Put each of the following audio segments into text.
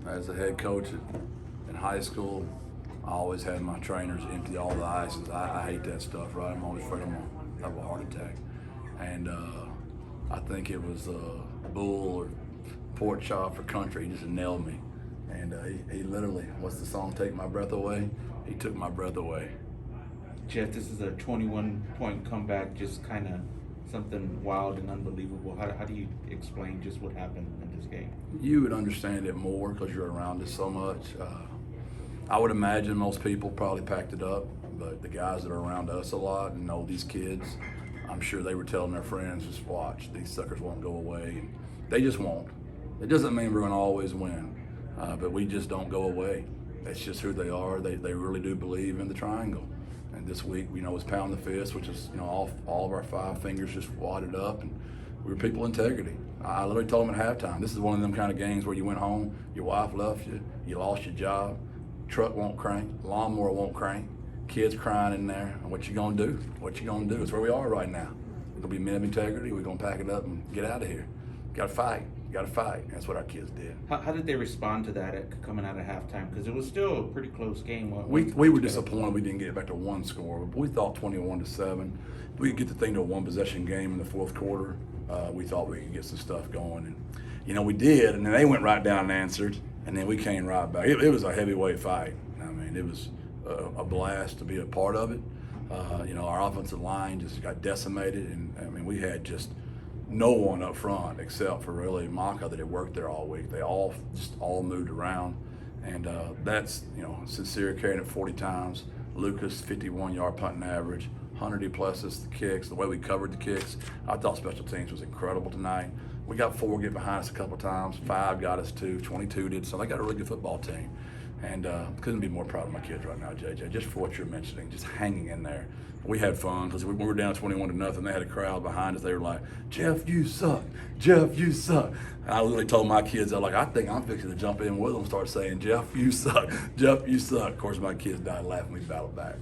as a head coach in high school, I always had my trainers empty all the ices. I hate that stuff, right? I'm always afraid I'm going to have a heart attack. And I think it was bull or pork chop for country. He just nailed me. And he literally, what's the song, Take My Breath Away? He took my breath away. Jeff, this is a 21-point comeback, just kind of something wild and unbelievable. How do you explain just what happened in this game? You would understand it more because you're around it so much. I would imagine most people probably packed it up, but the guys that are around us a lot and know these kids, I'm sure they were telling their friends, just watch, these suckers won't go away. And they just won't. It doesn't mean we're going to always win, but we just don't go away. That's just who they are. They really do believe in the triangle. And this week, was pound the fist, which is, all of our 5 fingers just wadded up, and we were people integrity. I literally told them at halftime, this is one of them kind of games where you went home, your wife left you, you lost your job, truck won't crank, lawnmower won't crank, kids crying in there, and what you gonna do? What you gonna do? It's where we are right now. We're gonna be men of integrity, we're gonna pack it up and get out of here. Gotta fight. Got to fight. That's what our kids did. How did they respond to that coming out of halftime? Because it was still a pretty close game. We were disappointed we didn't get it back to 1 score. But we thought 21-7. If we could get the thing to a 1-possession game in the fourth quarter, we thought we could get some stuff going. And, we did. And then they went right down and answered. And then we came right back. It was a heavyweight fight. I mean, it was a blast to be a part of it. Our offensive line just got decimated. And, we had just no one up front except for really Maka that had worked there all week. They all moved around, and that's Sincere carrying it 40 times. Lucas 51-yard punting average, 100 pluses the kicks. The way we covered the kicks, I thought special teams was incredible tonight. We got 4 get behind us a couple of times. 5 got us 2. 22 did. So they got a really good football team, and couldn't be more proud of my kids right now, JJ. Just for what you're mentioning, just hanging in there. We had fun because we were down 21-0. They had a crowd behind us. They were like, "Jeff, you suck. Jeff, you suck." And I literally told my kids, I think I'm fixing to jump in with them and start saying, "Jeff, you suck. Jeff, you suck." Of course, my kids died laughing. We battled back.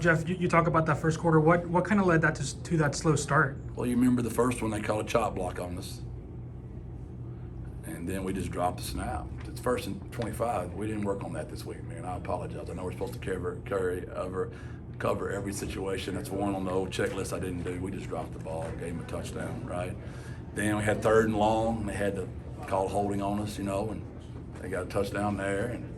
Jeff, you talk about that first quarter. What kind of led that to that slow start? Well, you remember the first one, they called a chop block on us. And then we just dropped the snap. It's 1st and 25. We didn't work on that this week, man. I apologize. I know we're supposed to cover every situation. That's one on the old checklist I didn't do. We just dropped the ball, gave them a touchdown, right? Then we had 3rd and long, and they had to call holding on us, and they got a touchdown there. And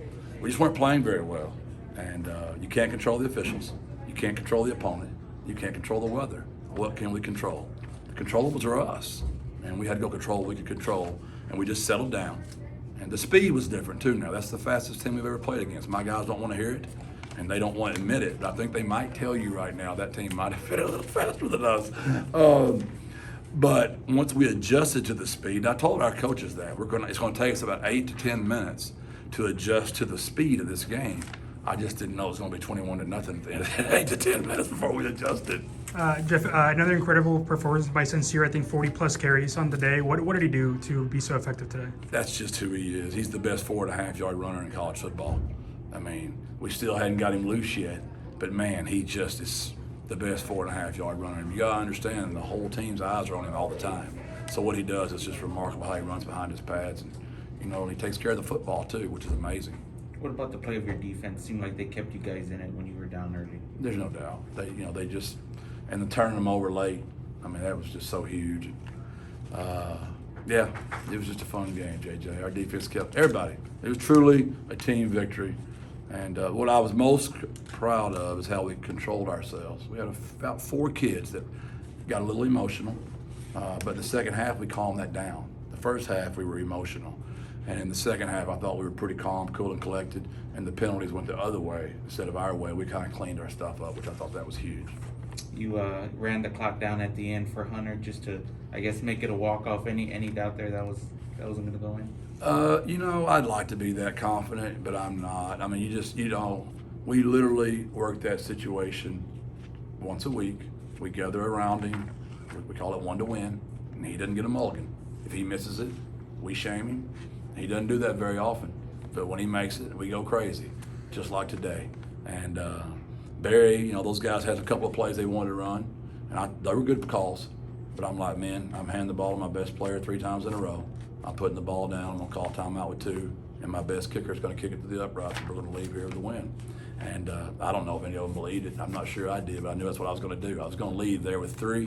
we just weren't playing very well. And you can't control the officials. You can't control the opponent. You can't control the weather. What can we control? The controllables are us. And we had to go control what we could control. And we just settled down. And the speed was different too now. That's the fastest team we've ever played against. My guys don't want to hear it, and they don't want to admit it. But I think they might tell you right now that team might have been a little faster than us. But once we adjusted to the speed, I told our coaches that it's going to take us about 8 to 10 minutes to adjust to the speed of this game. I just didn't know it was going to be 21-0 at the end of 8 to 10 minutes before we adjusted. Jeff, another incredible performance by Sincere. I think 40+ carries on the day. What did he do to be so effective today? That's just who he is. He's the best 4.5-yard runner in college football. We still hadn't got him loose yet, but man, he just is the best 4.5-yard runner. You gotta understand, the whole team's eyes are on him all the time. So what he does is just remarkable how he runs behind his pads, and he takes care of the football too, which is amazing. What about the play of your defense? Seemed like they kept you guys in it when you were down early. There's no doubt. They just, and the turning them over late, that was just so huge. Yeah, it was just a fun game, JJ. Our defense kept everybody. It was truly a team victory. And what I was most proud of is how we controlled ourselves. We had about 4 kids that got a little emotional, but the second half we calmed that down. The first half we were emotional. And in the second half, I thought we were pretty calm, cool, and collected, and the penalties went the other way instead of our way. We kind of cleaned our stuff up, which I thought that was huge. You ran the clock down at the end for Hunter just to, I guess, make it a walk-off. Any doubt there that wasn't going to go in? I'd like to be that confident, but I'm not. We literally work that situation once a week. We gather around him. We call it one to win, and he doesn't get a mulligan. If he misses it, we shame him. He doesn't do that very often, but when he makes it, we go crazy, just like today. And Barry, those guys had a couple of plays they wanted to run, and they were good calls, but I'm like, man, I'm handing the ball to my best player 3 times in a row. I'm putting the ball down. I'm going to call timeout with 2, and my best kicker is going to kick it to the uprights, and we're going to leave here with a win. And I don't know if any of them believed it. I'm not sure I did, but I knew that's what I was going to do. I was going to leave there with 3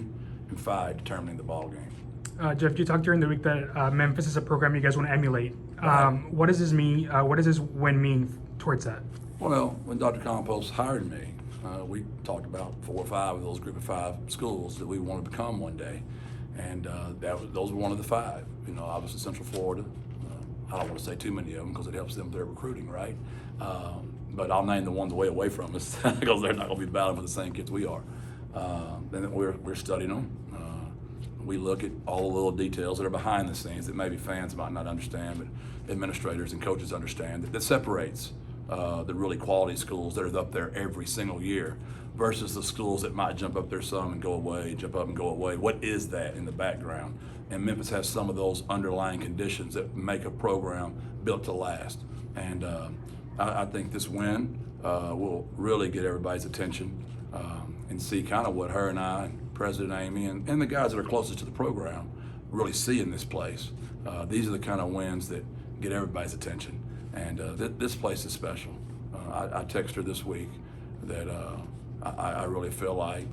and 5 determining the ball game. Jeff, you talked during the week that Memphis is a program you guys want to emulate. Right. What does this mean? What does this win mean towards that? Well, when Dr. Compost hired me, we talked about 4 or 5 of those group of 5 schools that we want to become one day. And those were one of the 5. You know, obviously Central Florida. I don't want to say too many of them because it helps them with their recruiting, right? But I'll name the ones way away from us because they're not going to be battling for the same kids we are. Then we're studying them. We look at all the little details that are behind the scenes that maybe fans might not understand, but administrators and coaches understand that separates the really quality schools that are up there every single year versus the schools that might jump up there some and go away, jump up and go away. What is that in the background? And Memphis has some of those underlying conditions that make a program built to last. And I think this win will really get everybody's attention and see kind of what her and I, and President Amy, and the guys that are closest to the program really see in this place. These are the kind of wins that get everybody's attention. And this place is special. I texted her this week that I really feel like,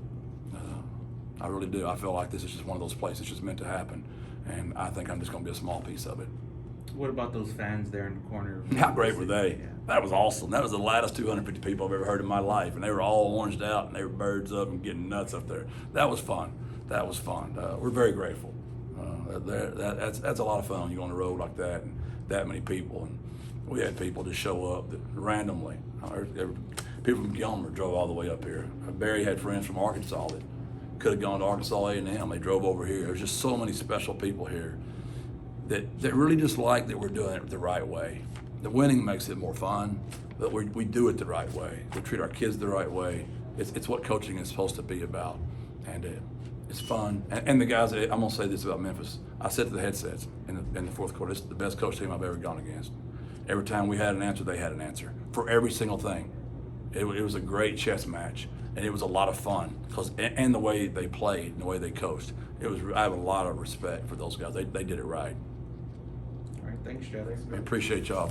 I really do. I feel like this is just one of those places just meant to happen. And I think I'm just going to be a small piece of it. What about those fans there in the corner? How great were they? Yeah. That was awesome. That was the loudest 250 people I've ever heard in my life. And they were all oranged out and they were birds up and getting nuts up there. That was fun. That was fun. We're very grateful. That's a lot of fun when you go on the road like that and that many people. And we had people just show up that randomly. People from Gilmer drove all the way up here. Barry had friends from Arkansas that could have gone to Arkansas A&M. They drove over here. There's just so many special people here that really just like that we're doing it the right way. The winning makes it more fun, but we do it the right way. We treat our kids the right way. It's what coaching is supposed to be about, and it's fun. And the guys, I'm gonna say this about Memphis. I said to the headsets in the fourth quarter, this is the best coach team I've ever gone against. Every time we had an answer, they had an answer for every single thing. It was a great chess match, and it was a lot of fun and the way they played and the way they coached. I have a lot of respect for those guys. They did it right. All right, thanks, Jeff. I appreciate y'all.